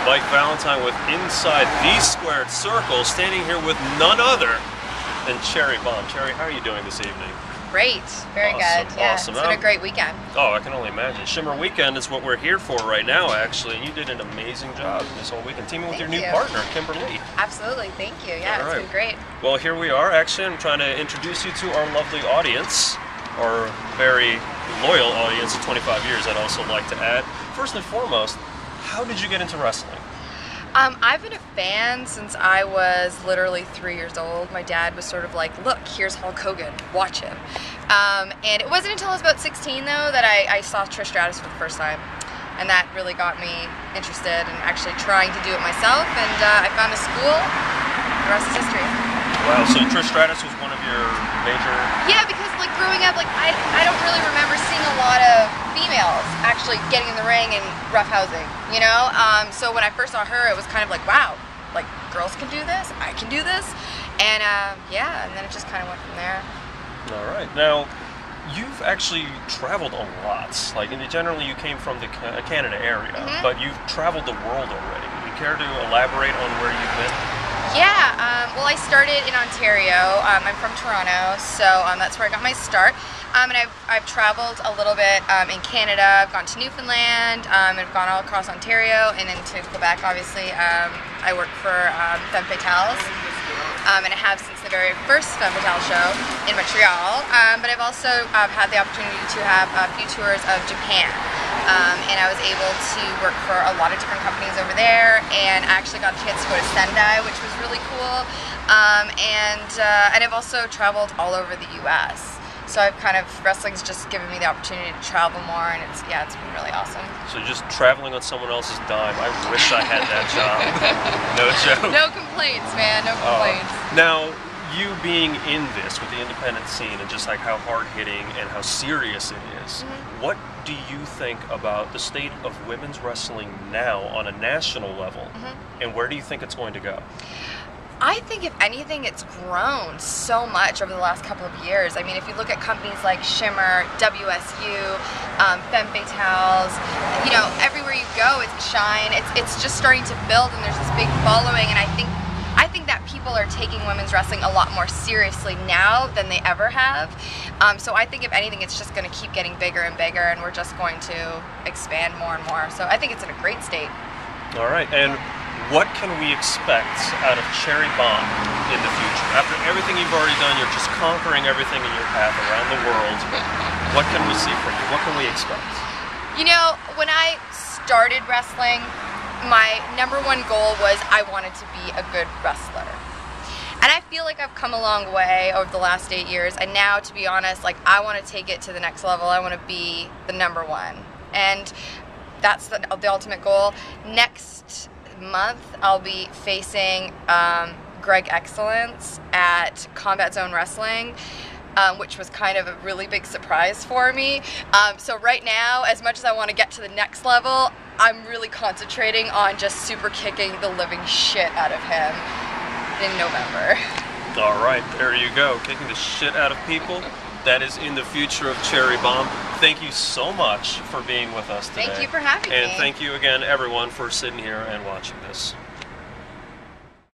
Mike Valentine with Inside the Squared Circle, standing here with none other than Cherry Bomb. Cherry, how are you doing this evening? Great, very Awesome, good. Yeah, awesome. It's been a great weekend. Oh, I can only imagine. Shimmer Weekend is what we're here for right now, actually, and you did an amazing job this whole weekend, teaming with your new partner, Kimberly. Absolutely, thank you. Yeah, it's been great. Well, here we are. Actually, I'm trying to introduce you to our lovely audience, our very loyal audience of 25 years, I'd also like to add. First and foremost, how did you get into wrestling? I've been a fan since I was literally 3 years old. My dad was sort of like, look, here's Hulk Hogan, watch him. And it wasn't until I was about 16, though, that I saw Trish Stratus for the first time. And that really got me interested in actually trying to do it myself. And I found a school. The rest is history. Wow, so Trish Stratus was one of your major... Yeah, because like growing up, like I don't really remember seeing a lot of females actually getting in the ring and roughhousing, you know? So when I first saw her, it was kind of like, wow, like girls can do this, I can do this. And yeah, and then it just kind of went from there. All right. Now, you've actually traveled a lot. Like, generally you came from the Canada area, but you've traveled the world already. Would you care to elaborate on where you've been? Yeah, well, I started in Ontario. I'm from Toronto, so that's where I got my start. And I've traveled a little bit in Canada. I've gone to Newfoundland. I've gone all across Ontario and into Quebec, obviously. I work for Femme Fatales, and I have since the very first Femme Fatale show in Montreal. But I've also had the opportunity to have a few tours of Japan. And I was able to work for a lot of different companies over there, and I actually got a chance to go to Sendai, which was really cool. And I've also traveled all over the U.S. So I've kind of, wrestling's just given me the opportunity to travel more, and it's been really awesome. So just traveling on someone else's dime. I wish I had that job. No joke. No complaints, man. No complaints. Now, you being in this with the independent scene and just like how hard-hitting and how serious it is, what do you think about the state of women's wrestling now on a national level, and where do you think it's going to go? I think if anything, it's grown so much over the last couple of years. I mean, if you look at companies like Shimmer, WSU, Femme Fatales, you know, everywhere you go, it's Shine. It's just starting to build, and there's this big following, and I think that people are taking women's wrestling a lot more seriously now than they ever have. So I think if anything, it's just going to keep getting bigger and bigger, and we're just going to expand more and more. So I think it's in a great state. All right, and what can we expect out of Cherry Bomb in the future? After everything you've already done, you're just conquering everything in your path around the world. What can we see from you? What can we expect? You know, when I started wrestling, my #1 goal was I wanted to be a good wrestler. And I feel like I've come a long way over the last 8 years, and now, to be honest, like I want to take it to the next level. I want to be the #1. And that's the ultimate goal. Next month, I'll be facing Greg Excellence at Combat Zone Wrestling, which was kind of a really big surprise for me. So right now, as much as I want to get to the next level, I'm really concentrating on just super kicking the living shit out of him in November. All right, there you go, kicking the shit out of people. That is in the future of Cherry Bomb. Thank you so much for being with us today. Thank you for having me. And thank you again, everyone, for sitting here and watching this.